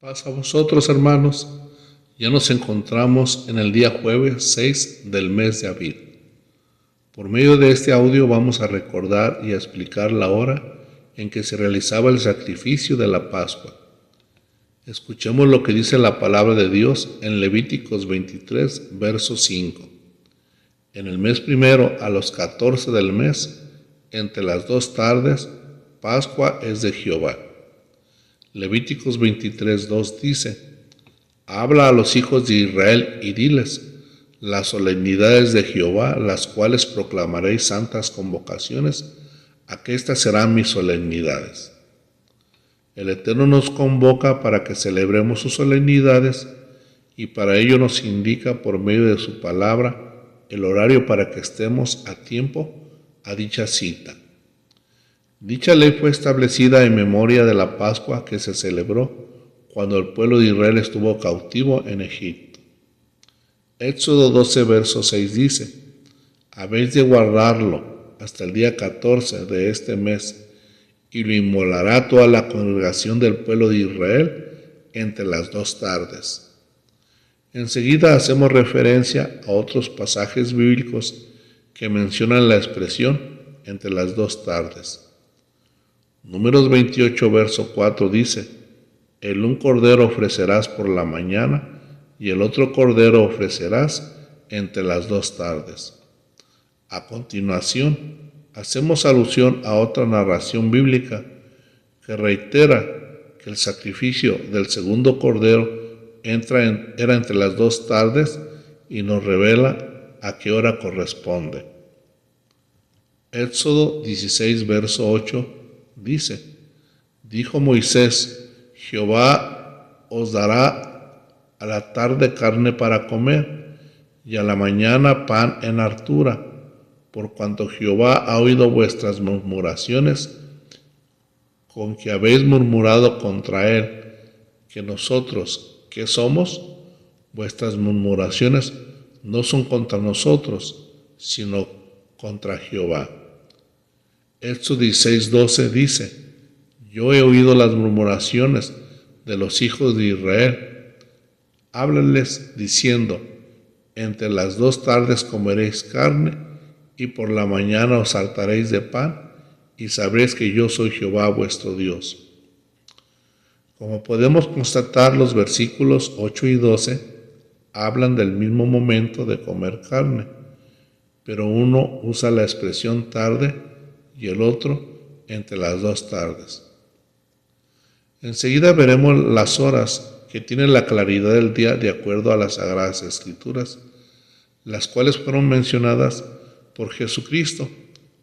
Paz a vosotros, hermanos. Ya nos encontramos en el día jueves 6 del mes de abril. Por medio de este audio vamos a recordar y a explicar la hora en que se realizaba el sacrificio de la Pascua. Escuchemos lo que dice la palabra de Dios en Levíticos 23, verso 5. En el mes primero, a los 14 del mes, entre las 2 tardes, Pascua es de Jehová. Levíticos 23, 2 dice: Habla a los hijos de Israel y diles: las solemnidades de Jehová, las cuales proclamaréis santas convocaciones, aquestas serán mis solemnidades. El Eterno nos convoca para que celebremos sus solemnidades y para ello nos indica por medio de su palabra el horario para que estemos a tiempo a dicha cita. Dicha ley fue establecida en memoria de la Pascua que se celebró cuando el pueblo de Israel estuvo cautivo en Egipto. Éxodo 12, verso 6 dice: habéis de guardarlo hasta el día 14 de este mes, y lo inmolará toda la congregación del pueblo de Israel entre las 2 tardes. Enseguida hacemos referencia a otros pasajes bíblicos que mencionan la expresión entre las 2 tardes. Números 28, verso 4 dice: el un cordero ofrecerás por la mañana, y el otro cordero ofrecerás entre las 2 tardes. A continuación, hacemos alusión a otra narración bíblica que reitera que el sacrificio del segundo cordero era entre las 2 tardes y nos revela a qué hora corresponde. Éxodo 16, verso 8 dice: dijo Moisés: Jehová os dará a la tarde carne para comer, y a la mañana pan en hartura, por cuanto Jehová ha oído vuestras murmuraciones con que habéis murmurado contra él, que nosotros, ¿qué somos? Vuestras murmuraciones no son contra nosotros, sino contra Jehová. Éxodo 16:12 dice: yo he oído las murmuraciones de los hijos de Israel. Háblales diciendo: entre las 2 tardes comeréis carne, y por la mañana os hartaréis de pan, y sabréis que yo soy Jehová vuestro Dios. Como podemos constatar, los versículos 8 y 12 hablan del mismo momento de comer carne, pero uno usa la expresión tarde y el otro entre las 2 tardes. Enseguida veremos las horas que tienen la claridad del día de acuerdo a las Sagradas Escrituras, las cuales fueron mencionadas por Jesucristo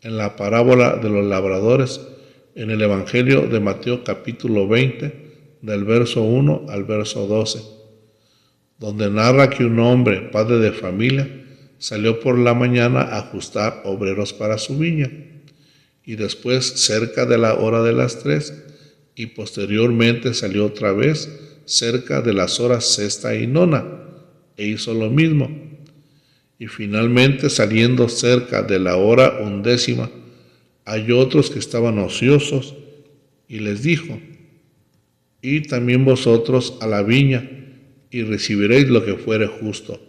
en la parábola de los labradores en el Evangelio de Mateo capítulo 20, del verso 1 al verso 12, donde narra que un hombre, padre de familia, salió por la mañana a ajustar obreros para su viña, y después cerca de la hora de las 3, y posteriormente salió otra vez cerca de las horas 6 y 9, e hizo lo mismo. Y finalmente, saliendo cerca de la hora 11, halló otros que estaban ociosos, y les dijo: id también vosotros a la viña, y recibiréis lo que fuere justo.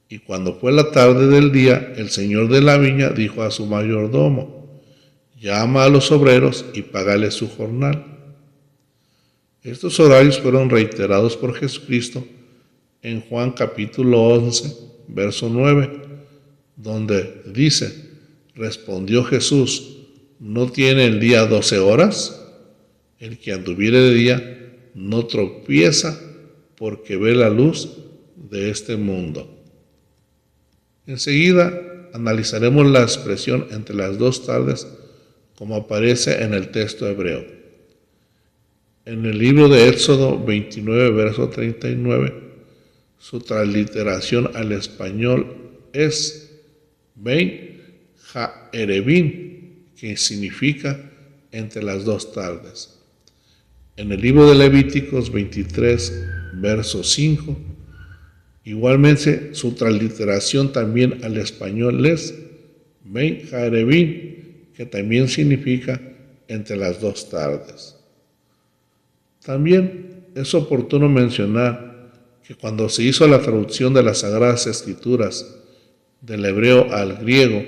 Y cuando fue la tarde del día, el señor de la viña dijo a su mayordomo: llama a los obreros y págales su jornal. Estos horarios fueron reiterados por Jesucristo en Juan capítulo 11, verso 9, donde dice: respondió Jesús: ¿no tiene el día 12 horas? El que anduviere de día no tropieza, porque ve la luz de este mundo. Enseguida analizaremos la expresión entre las 2 tardes como aparece en el texto hebreo. En el libro de Éxodo 29, verso 39, su transliteración al español es Ben Ha-Erebim, que significa entre las 2 tardes. En el libro de Levíticos 23, verso 5, igualmente su transliteración también al español es Ben Ha-Erebim, que también significa entre las 2 tardes. También es oportuno mencionar que cuando se hizo la traducción de las Sagradas Escrituras del hebreo al griego,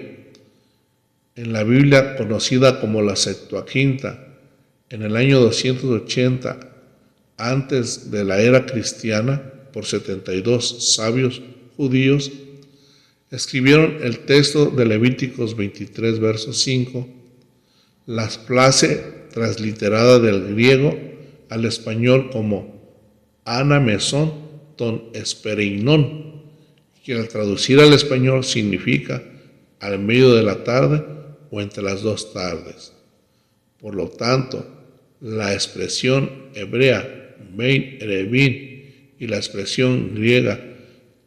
en la Biblia conocida como la Septuaginta, en el año 280 antes de la era cristiana, por 72 sabios judíos, escribieron el texto de Levíticos 23, verso 5, la frase transliterada del griego al español como ana mesón ton espereinon, que al traducir al español significa al medio de la tarde o entre las dos tardes. Por lo tanto, la expresión hebrea bein erevin y la expresión griega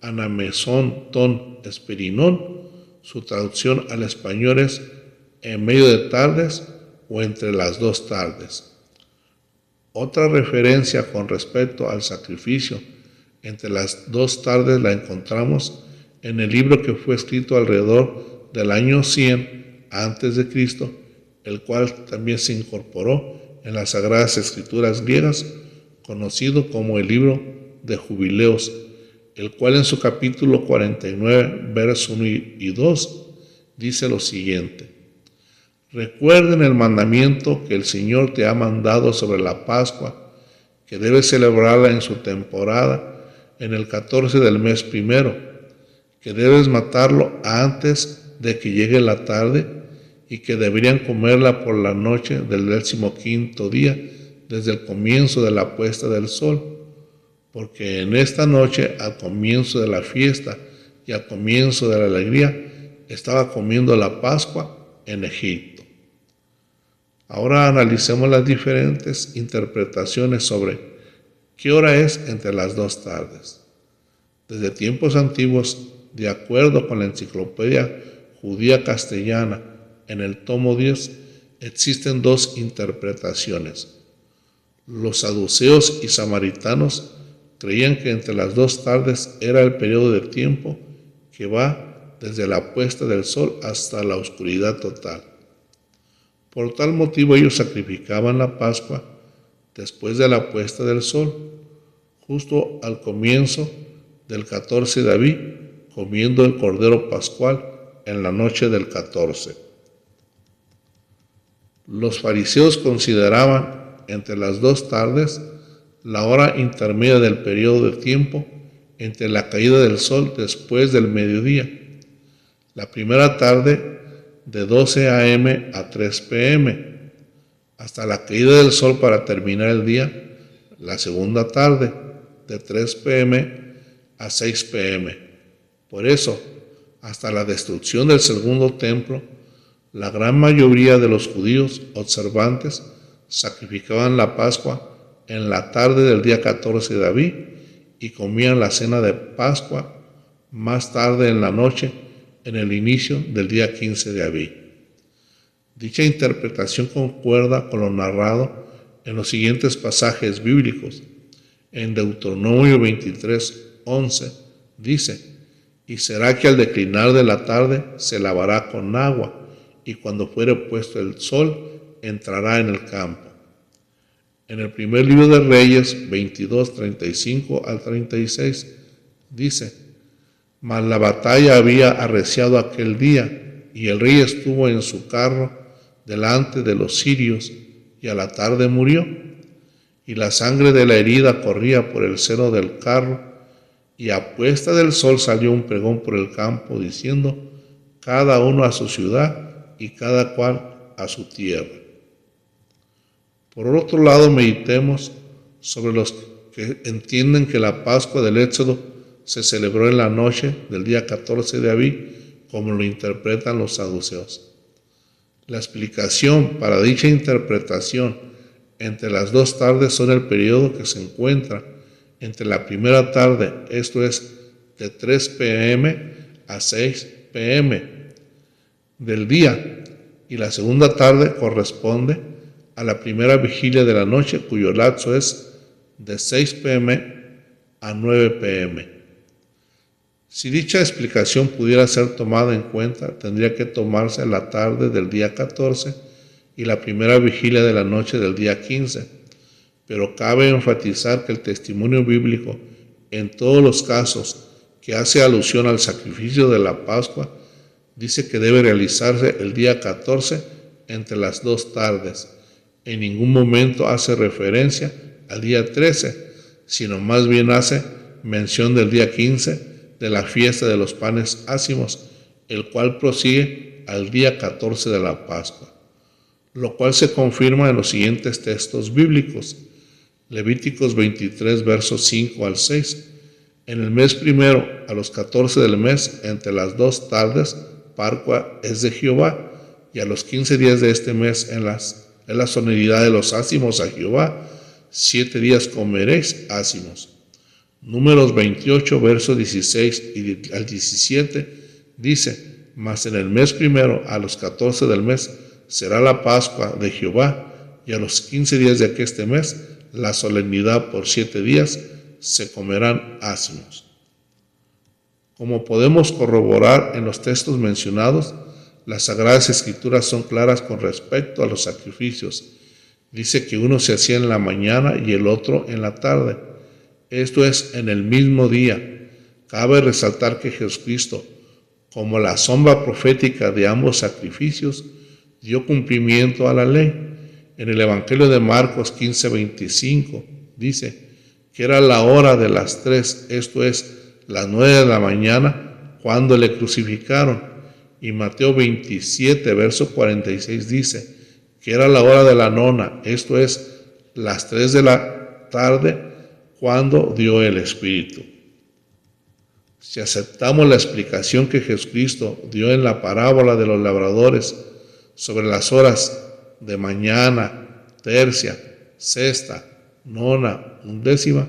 anamesón ton esperinon, su traducción al español es en medio de tardes o entre las dos tardes. Otra referencia con respecto al sacrificio entre las dos tardes la encontramos en el libro que fue escrito alrededor del año 100 a.C., el cual también se incorporó en las Sagradas Escrituras griegas, conocido como el libro de Jubileos, el cual en su capítulo 49, versos 1 y 2, dice lo siguiente: recuerden el mandamiento que el Señor te ha mandado sobre la Pascua, que debes celebrarla en su temporada, en el 14 del mes primero, que debes matarlo antes de que llegue la tarde y que deberían comerla por la noche del 15º día, desde el comienzo de la puesta del sol, porque en esta noche, al comienzo de la fiesta y al comienzo de la alegría, estaba comiendo la Pascua en Egipto. Ahora analicemos las diferentes interpretaciones sobre qué hora es entre las dos tardes. Desde tiempos antiguos, de acuerdo con la Enciclopedia Judía Castellana, en el tomo 10, existen dos interpretaciones. Los saduceos y samaritanos creían que entre las dos tardes era el periodo de tiempo que va desde la puesta del sol hasta la oscuridad total. Por tal motivo ellos sacrificaban la Pascua después de la puesta del sol, justo al comienzo del 14 de Abib, comiendo el cordero pascual en la noche del 14. Los fariseos consideraban entre las dos tardes la hora intermedia del periodo de tiempo entre la caída del sol después del mediodía, la primera tarde de 12 a.m. a 3 p.m., hasta la caída del sol para terminar el día, la segunda tarde de 3 p.m. a 6 p.m. Por eso, hasta la destrucción del segundo templo, la gran mayoría de los judíos observantes sacrificaban la Pascua en la tarde del día 14 de Abib y comían la cena de Pascua más tarde en la noche, en el inicio del día 15 de Abib. Dicha interpretación concuerda con lo narrado en los siguientes pasajes bíblicos. En Deuteronomio 23:11 dice: y será que al declinar de la tarde se lavará con agua, y cuando fuere puesto el sol entrará en el campo. En el primer libro de Reyes 22:35 al 36 dice: mas la batalla había arreciado aquel día, y el rey estuvo en su carro delante de los sirios, y a la tarde murió, y la sangre de la herida corría por el seno del carro, y a puesta del sol salió un pregón por el campo, diciendo: cada uno a su ciudad y cada cual a su tierra. Por otro lado, meditemos sobre los que entienden que la Pascua del Éxodo se celebró en la noche del día 14 de Abib, como lo interpretan los saduceos. La explicación para dicha interpretación entre las dos tardes son el periodo que se encuentra entre la primera tarde, esto es, de 3 p.m. a 6 p.m. del día, y la segunda tarde corresponde a la primera vigilia de la noche, cuyo lapso es de 6 p.m. a 9 p.m. Si dicha explicación pudiera ser tomada en cuenta, tendría que tomarse la tarde del día 14 y la primera vigilia de la noche del día 15. pero cabe enfatizar que el testimonio bíblico en todos los casos que hace alusión al sacrificio de la Pascua dice que debe realizarse el día 14 entre las 2 tardes. En ningún momento hace referencia al día 13, sino más bien hace mención del día 15 de la fiesta de los panes ácimos, el cual prosigue al día 14 de la Pascua, lo cual se confirma en los siguientes textos bíblicos. Levíticos 23, versos 5 al 6. En el mes primero, a los 14 del mes, entre las 2 tardes, Pascua es de Jehová, y a los 15 días de este mes, en la solemnidad de los ácimos a Jehová, 7 días comeréis ácimos. Números 28, versos 16 al 17, dice: mas en el mes primero, a los 14 del mes, será la Pascua de Jehová, y a los 15 días de aqueste mes, la solemnidad por 7 días, se comerán ácimos. Como podemos corroborar en los textos mencionados, las Sagradas Escrituras son claras con respecto a los sacrificios. Dice que uno se hacía en la mañana y el otro en la tarde. Esto es, en el mismo día. Cabe resaltar que Jesucristo, como la sombra profética de ambos sacrificios, dio cumplimiento a la ley. En el Evangelio de Marcos 15:25 dice que era la hora de las 3, esto es, las 9 de la mañana, cuando le crucificaron. Y Mateo 27, verso 46 dice que era la hora de la nona, esto es, las 3 de la tarde, cuando dio el Espíritu. Si aceptamos la explicación que Jesucristo dio en la parábola de los labradores sobre las horas de mañana, tercia, sexta, nona, undécima,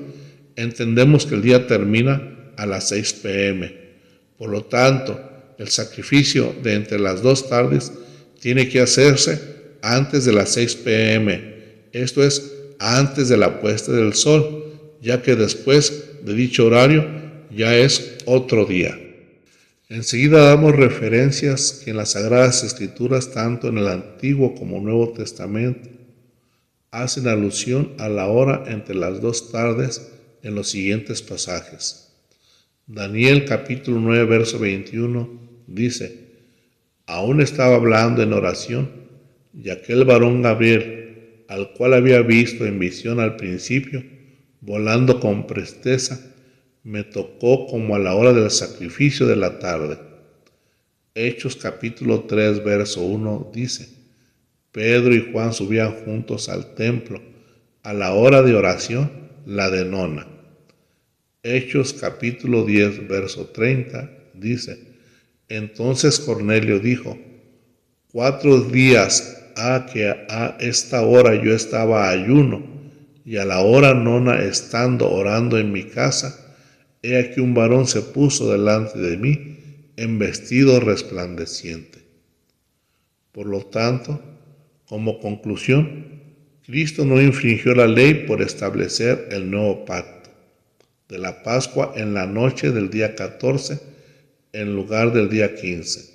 entendemos que el día termina a las 6 p.m. Por lo tanto, el sacrificio de entre las 2 tardes tiene que hacerse antes de las 6 p.m., esto es, antes de la puesta del sol, ya que después de dicho horario ya es otro día. Enseguida damos referencias que en las Sagradas Escrituras, tanto en el Antiguo como Nuevo Testamento, hacen alusión a la hora entre las 2 tardes en los siguientes pasajes. Daniel capítulo 9, verso 21 dice: aún estaba hablando en oración, y aquel varón Gabriel, al cual había visto en visión al principio, volando con presteza, me tocó como a la hora del sacrificio de la tarde. Hechos capítulo 3, verso 1 dice: Pedro y Juan subían juntos al templo a la hora de oración, la de nona. Hechos capítulo 10, verso 30 dice: entonces Cornelio dijo: 4 días ha que a esta hora yo estaba ayuno, y a la hora nona, estando orando en mi casa, he aquí un varón se puso delante de mí en vestido resplandeciente. Por lo tanto, como conclusión, Cristo no infringió la ley por establecer el nuevo pacto de la Pascua en la noche del día 14 en lugar del día 15.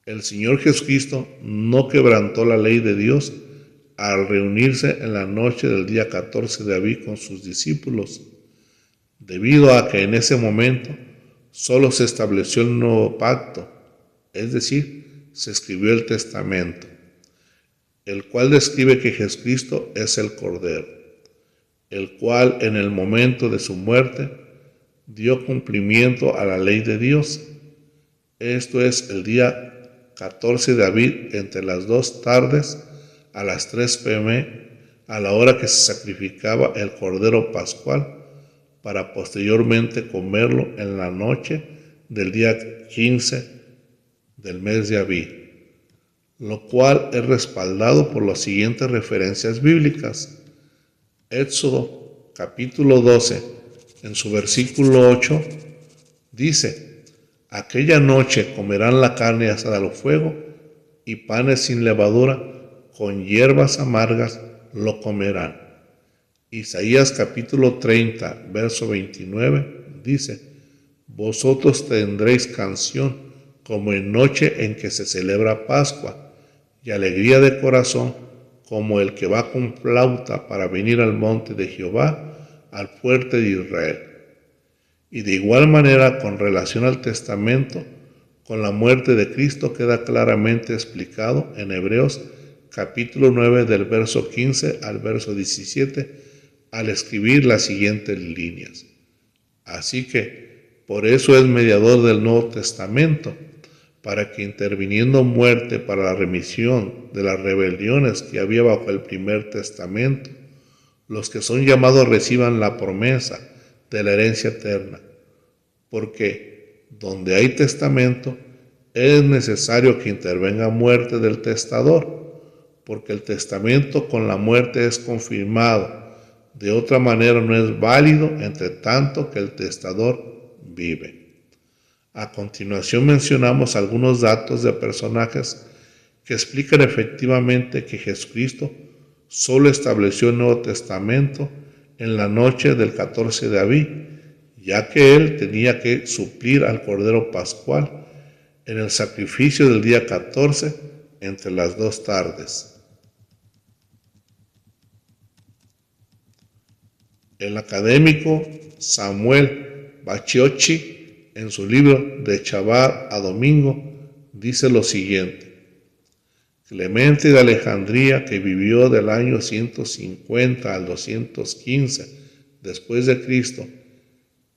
El Señor Jesucristo no quebrantó la ley de Dios al reunirse en la noche del día 14 de Abib con sus discípulos, debido a que en ese momento solo se estableció el nuevo pacto, es decir, se escribió el testamento, el cual describe que Jesucristo es el Cordero, el cual en el momento de su muerte dio cumplimiento a la ley de Dios. Esto es el día 14 de Abib entre las 2 tardes a las 3 p.m., a la hora que se sacrificaba el Cordero Pascual, para posteriormente comerlo en la noche del día 15 del mes de Abib, lo cual es respaldado por las siguientes referencias bíblicas. Éxodo capítulo 12, en su versículo 8, dice: aquella noche comerán la carne asada al fuego y panes sin levadura, con hierbas amargas lo comerán. Isaías capítulo 30, verso 29, dice: vosotros tendréis canción como en noche en que se celebra Pascua, y alegría de corazón como el que va con flauta para venir al monte de Jehová, al fuerte de Israel. Y de igual manera, con relación al testamento, con la muerte de Cristo queda claramente explicado en Hebreos capítulo 9 del verso 15 al verso 17, al escribir las siguientes líneas. Así que, por eso es mediador del Nuevo Testamento, para que interviniendo muerte para la remisión de las rebeliones que había bajo el primer testamento, los que son llamados reciban la promesa de la herencia eterna. Porque donde hay testamento, es necesario que intervenga muerte del testador, porque el testamento con la muerte es confirmado. De otra manera no es válido entre tanto que el testador vive. A continuación mencionamos algunos datos de personajes que explican efectivamente que Jesucristo solo estableció el Nuevo Testamento en la noche del 14 de Abib, ya que él tenía que suplir al Cordero Pascual en el sacrificio del día 14 entre las 2 tardes. El académico Samuel Bacciocchi, en su libro De Shabbat a Domingo, dice lo siguiente: Clemente de Alejandría, que vivió del año 150 al 215 después de Cristo,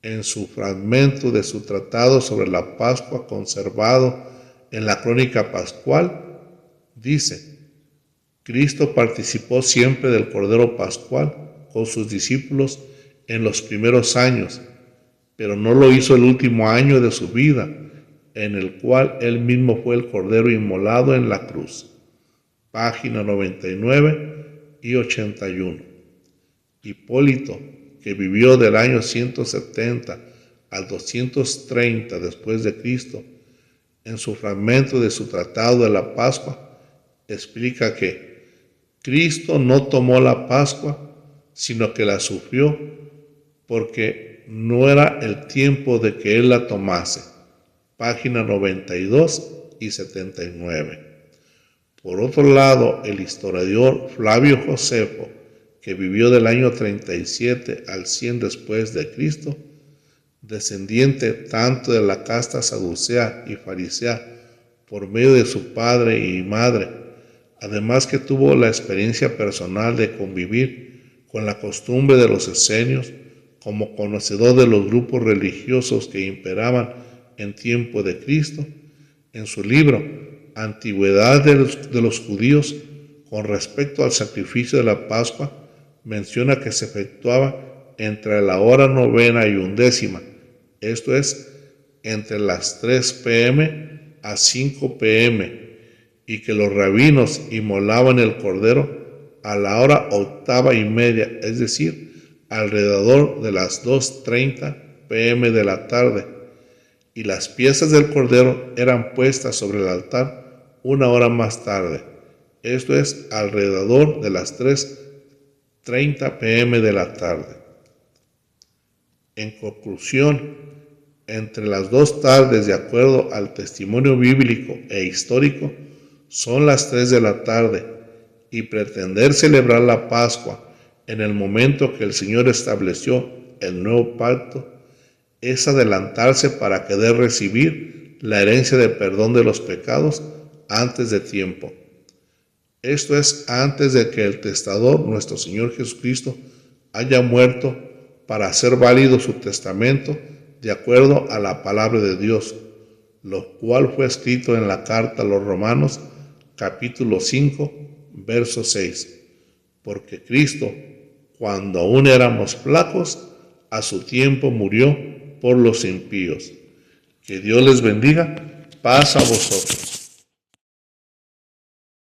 en su fragmento de su tratado sobre la Pascua conservado en la Crónica Pascual, dice: Cristo participó siempre del Cordero Pascual con sus discípulos en los primeros años, pero no lo hizo el último año de su vida, en el cual él mismo fue el Cordero inmolado en la cruz. Página 99 y 81. Hipólito, que vivió del año 170 al 230 después de Cristo, en su fragmento de su Tratado de la Pascua, explica que Cristo no tomó la Pascua, sino que la sufrió, porque no era el tiempo de que él la tomase. Página 92 y 79. Por otro lado, el historiador Flavio Josefo, que vivió del año 37 al 100 después de Cristo, descendiente tanto de la casta saducea y farisea por medio de su padre y madre, además que tuvo la experiencia personal de convivir con la costumbre de los esenios, como conocedor de los grupos religiosos que imperaban en tiempo de Cristo, en su libro Antigüedad de los Judíos, con respecto al sacrificio de la Pascua, menciona que se efectuaba entre la hora 9 y 11, esto es, entre las 3 p.m. a 5 p.m., y que los rabinos inmolaban el cordero a la hora 8:30, es decir, alrededor de las 2:30 p.m. de la tarde, y las piezas del cordero eran puestas sobre el altar 1 hora más tarde, esto es, alrededor de las 3:30 p.m. de la tarde. En conclusión, entre las 2 tardes, de acuerdo al testimonio bíblico e histórico, son las 3 de la tarde, y pretender celebrar la Pascua en el momento que el Señor estableció el nuevo pacto es adelantarse para querer recibir la herencia de perdón de los pecados antes de tiempo. Esto es, antes de que el testador, nuestro Señor Jesucristo, haya muerto para hacer válido su testamento de acuerdo a la palabra de Dios, lo cual fue escrito en la carta a los Romanos, capítulo 5, verso 6. Porque Cristo, cuando aún éramos flacos, a su tiempo murió por los impíos. Que Dios les bendiga. Paz a vosotros.